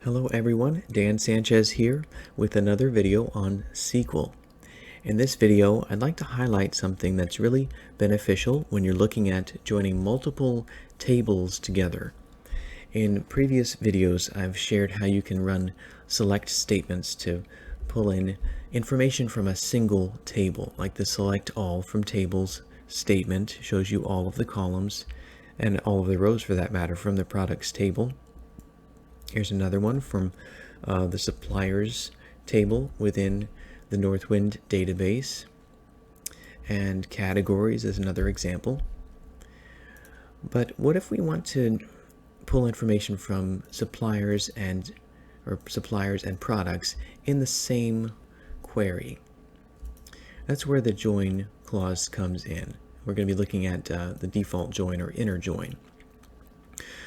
Hello everyone, Dan Sanchez here with another video on SQL. In this video, I'd like to highlight something that's really beneficial when you're looking at joining multiple tables together. In previous videos, I've shared how you can run select statements to pull in information from a single table, like the select all from tables statement shows you all of the columns and all of the rows for that matter from the products table. Here's another one from the suppliers table within the Northwind database. And categories is another example. But what if we want to pull information from suppliers and products in the same query? That's where the join clause comes in. We're going to be looking at the default join or inner join.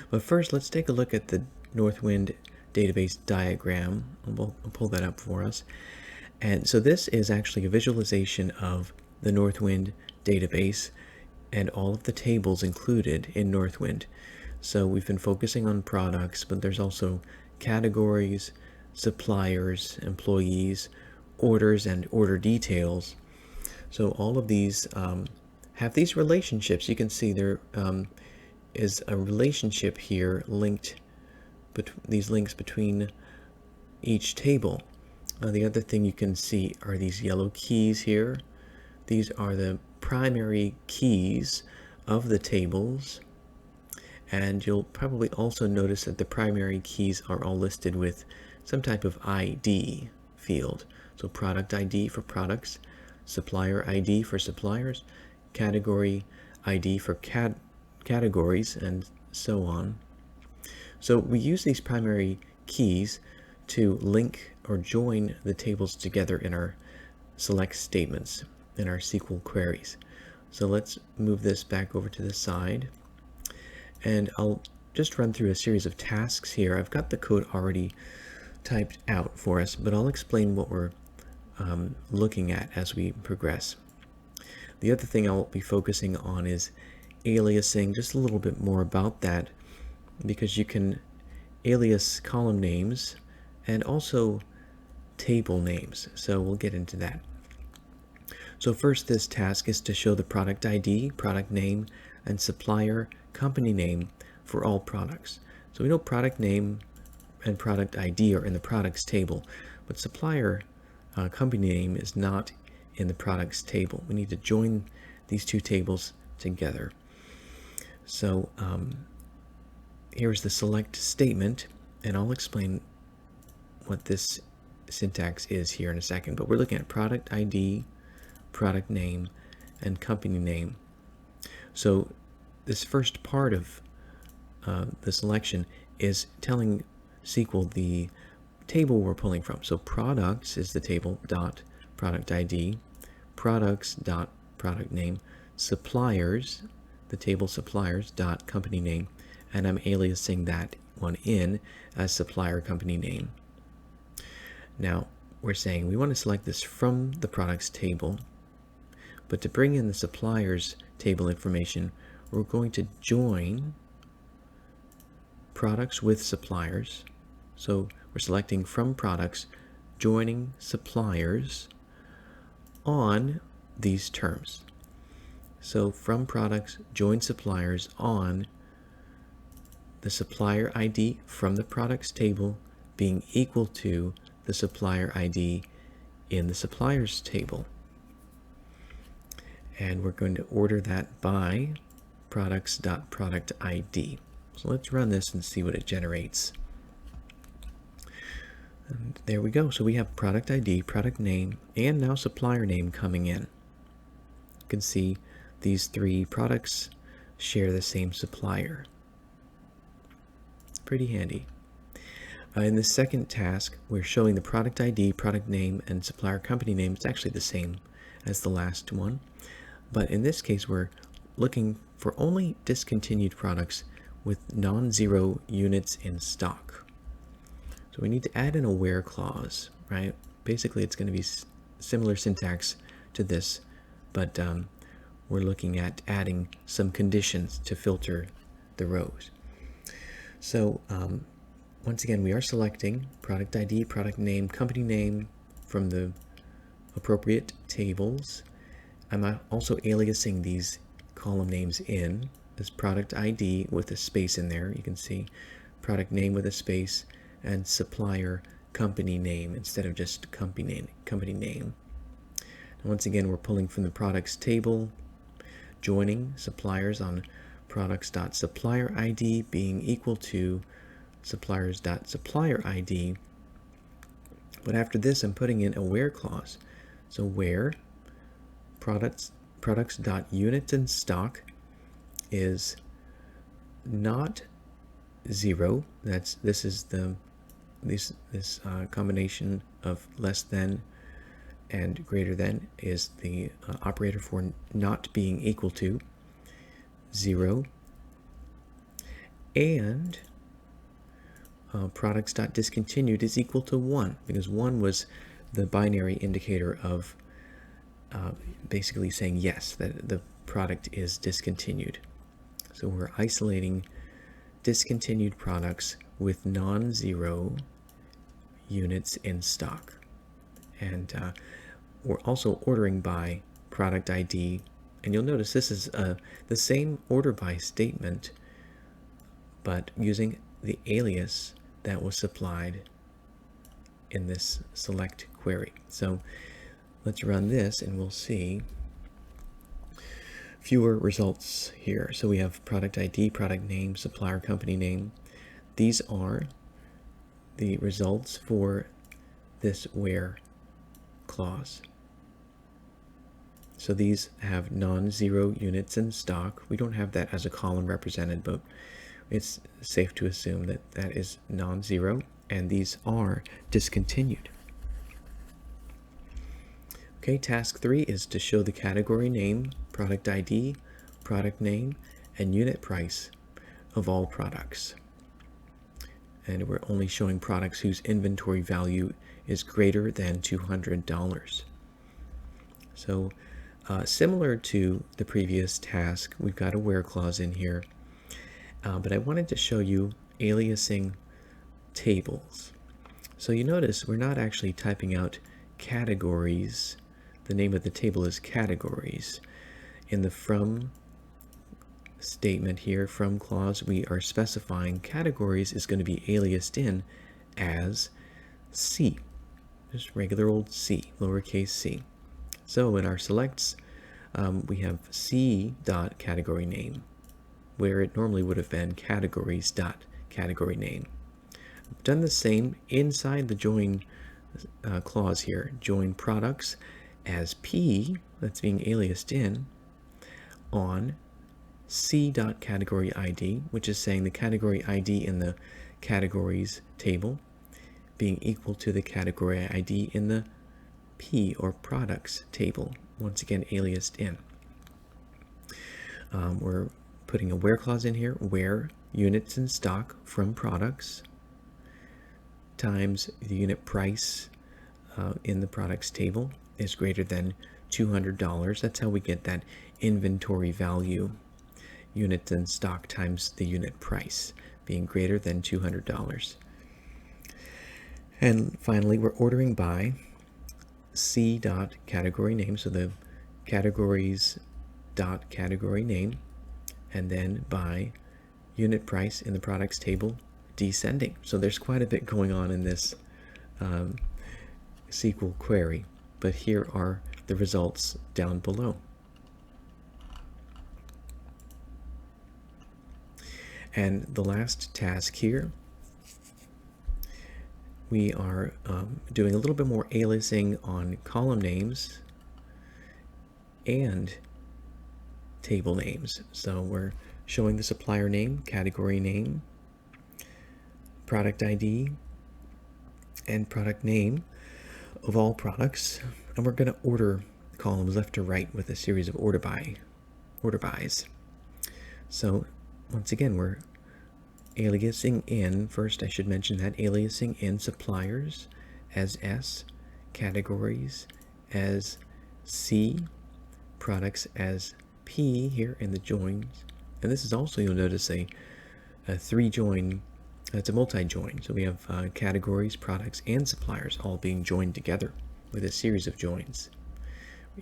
But first, let's take a look at the Northwind database diagram. I'll pull that up for us. And so this is actually a visualization of the Northwind database and all of the tables included in Northwind. So we've been focusing on products, but there's also categories, suppliers, employees, orders, and order details. So all of these have these relationships. You can see there is a relationship here linked, these links between each table. The other thing you can see are these yellow keys here. These are the primary keys of the tables. And you'll probably also notice that the primary keys are all listed with some type of ID field. So product ID for products, supplier ID for suppliers, category ID for categories, and so on. So we use these primary keys to link or join the tables together in our select statements in our SQL queries. So let's move this back over to the side, and I'll just run through a series of tasks here. I've got the code already typed out for us, but I'll explain what we're looking at as we progress. The other thing I'll be focusing on is aliasing, just a little bit more about that, because you can alias column names and also table names. So we'll get into that. So first, this task is to show the product ID, product name, and supplier company name for all products. So we know product name and product ID are in the products table, but supplier company name is not in the products table. We need to join these two tables together. So here's the select statement, and I'll explain what this syntax is here in a second, but we're looking at product ID, product name, and company name. So this first part of the selection is telling SQL the table we're pulling from. So products is the table dot product ID, products dot product name, suppliers, the table suppliers dot company name, and I'm aliasing that one in as supplier company name. Now we're saying we want to select this from the products table, but to bring in the suppliers table information, we're going to join products with suppliers. So we're selecting from products, joining suppliers on these terms. So from products, join suppliers on the supplier ID from the products table being equal to the supplier ID in the suppliers table. And we're going to order that by products.product ID. So let's run this and see what it generates. And there we go. So we have product ID, product name, and now supplier name coming in. You can see these three products share the same supplier. Pretty handy. In the second task, we're showing the product ID, product name, and supplier company name. It's actually the same as the last one. But in this case, we're looking for only discontinued products with non-zero units in stock. So we need to add an aware clause, right? Basically, it's going to be similar syntax to this, but we're looking at adding some conditions to filter the rows. So once again, we are selecting product ID, product name, company name from the appropriate tables. I'm also aliasing these column names in as product ID with a space in there. You can see product name with a space and supplier company name instead of just company name. And once again, we're pulling from the products table, joining suppliers on products.supplier ID being equal to suppliers.supplier ID. But after this, I'm putting in a where clause. So where products.units in stock is not 0. This is the combination of less than and greater than is the operator for not being equal to 0, and products.discontinued is equal to 1, because 1 was the binary indicator of basically saying yes, that the product is discontinued. So we're isolating discontinued products with non-zero units in stock. And we're also ordering by product ID. And you'll notice this is the same order by statement, but using the alias that was supplied in this select query. So let's run this and we'll see fewer results here. So we have product ID, product name, supplier company name. These are the results for this where clause. So these have non-zero units in stock. We don't have that as a column represented, but it's safe to assume that that is non-zero, and these are discontinued. Okay, task 3 is to show the category name, product ID, product name, and unit price of all products. And we're only showing products whose inventory value is greater than $200. So similar to the previous task, we've got a where clause in here, but I wanted to show you aliasing tables. So you notice we're not actually typing out categories. The name of the table is categories. In the from statement here, from clause, we are specifying categories is going to be aliased in as C, just regular old C, lowercase c. So in our selects, we have C dot category name, where it normally would have been categories dot category name. I've done the same inside the join clause here. Join products as P, that's being aliased in, on C.category ID, which is saying the category ID in the categories table being equal to the category ID in the P or products table, once again aliased in. We're putting a where clause in here, where units in stock from products times the unit price in the products table is greater than $200. That's how we get that inventory value. Units in stock times the unit price being greater than $200. And finally, we're ordering by C dot category name, so the categories dot category name, and then by unit price in the products table descending. So there's quite a bit going on in this SQL query, but here are the results down below. And the last task here, we are doing a little bit more aliasing on column names and table names. So we're showing the supplier name, category name, product ID, and product name of all products. And we're going to order columns left to right with a series of order bys. So once again, we're aliasing in, first I should mention that, aliasing in suppliers as S, categories as C, products as P here in the joins. And this is also, you'll notice, a 3 join It's a multi-join, so we have categories, products, and suppliers all being joined together with a series of joins.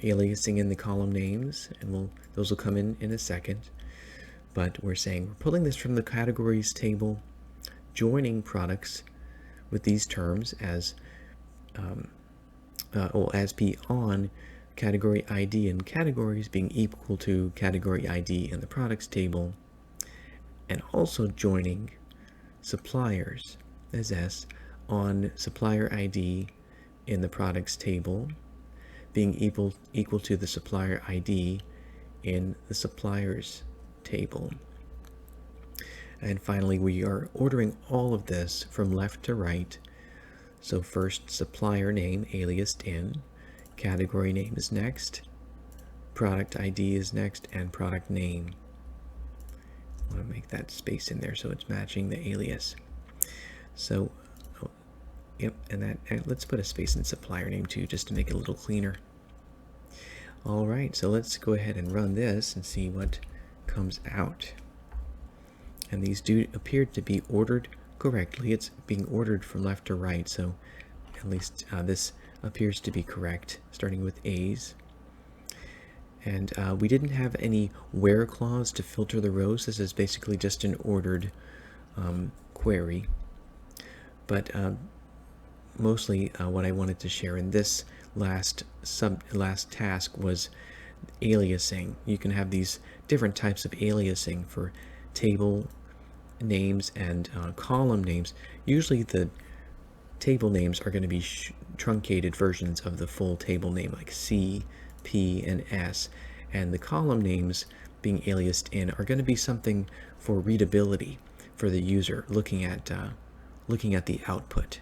Aliasing in the column names, and those will come in a second. But we're saying we're pulling this from the categories table, joining products with these terms as as be on category ID and categories being equal to category ID in the products table, and also joining suppliers as S on supplier ID in the products table being equal to the supplier ID in the suppliers table. And finally, we are ordering all of this from left to right. So first, supplier name aliased in, category name is next, product ID is next, and product name. I want to make that space in there so it's matching the alias. So, yep, and let's put a space in supplier name too, just to make it a little cleaner. All right, so let's go ahead and run this and see what comes out. And these do appear to be ordered correctly. It's being ordered from left to right, so at least this appears to be correct, starting with A's. And we didn't have any where clause to filter the rows. This is basically just an ordered query. But mostly what I wanted to share in this last task was aliasing. You can have these different types of aliasing for table names and column names. Usually the table names are going to be truncated versions of the full table name, like C, P, and S, and the column names being aliased in are going to be something for readability for the user looking at the output.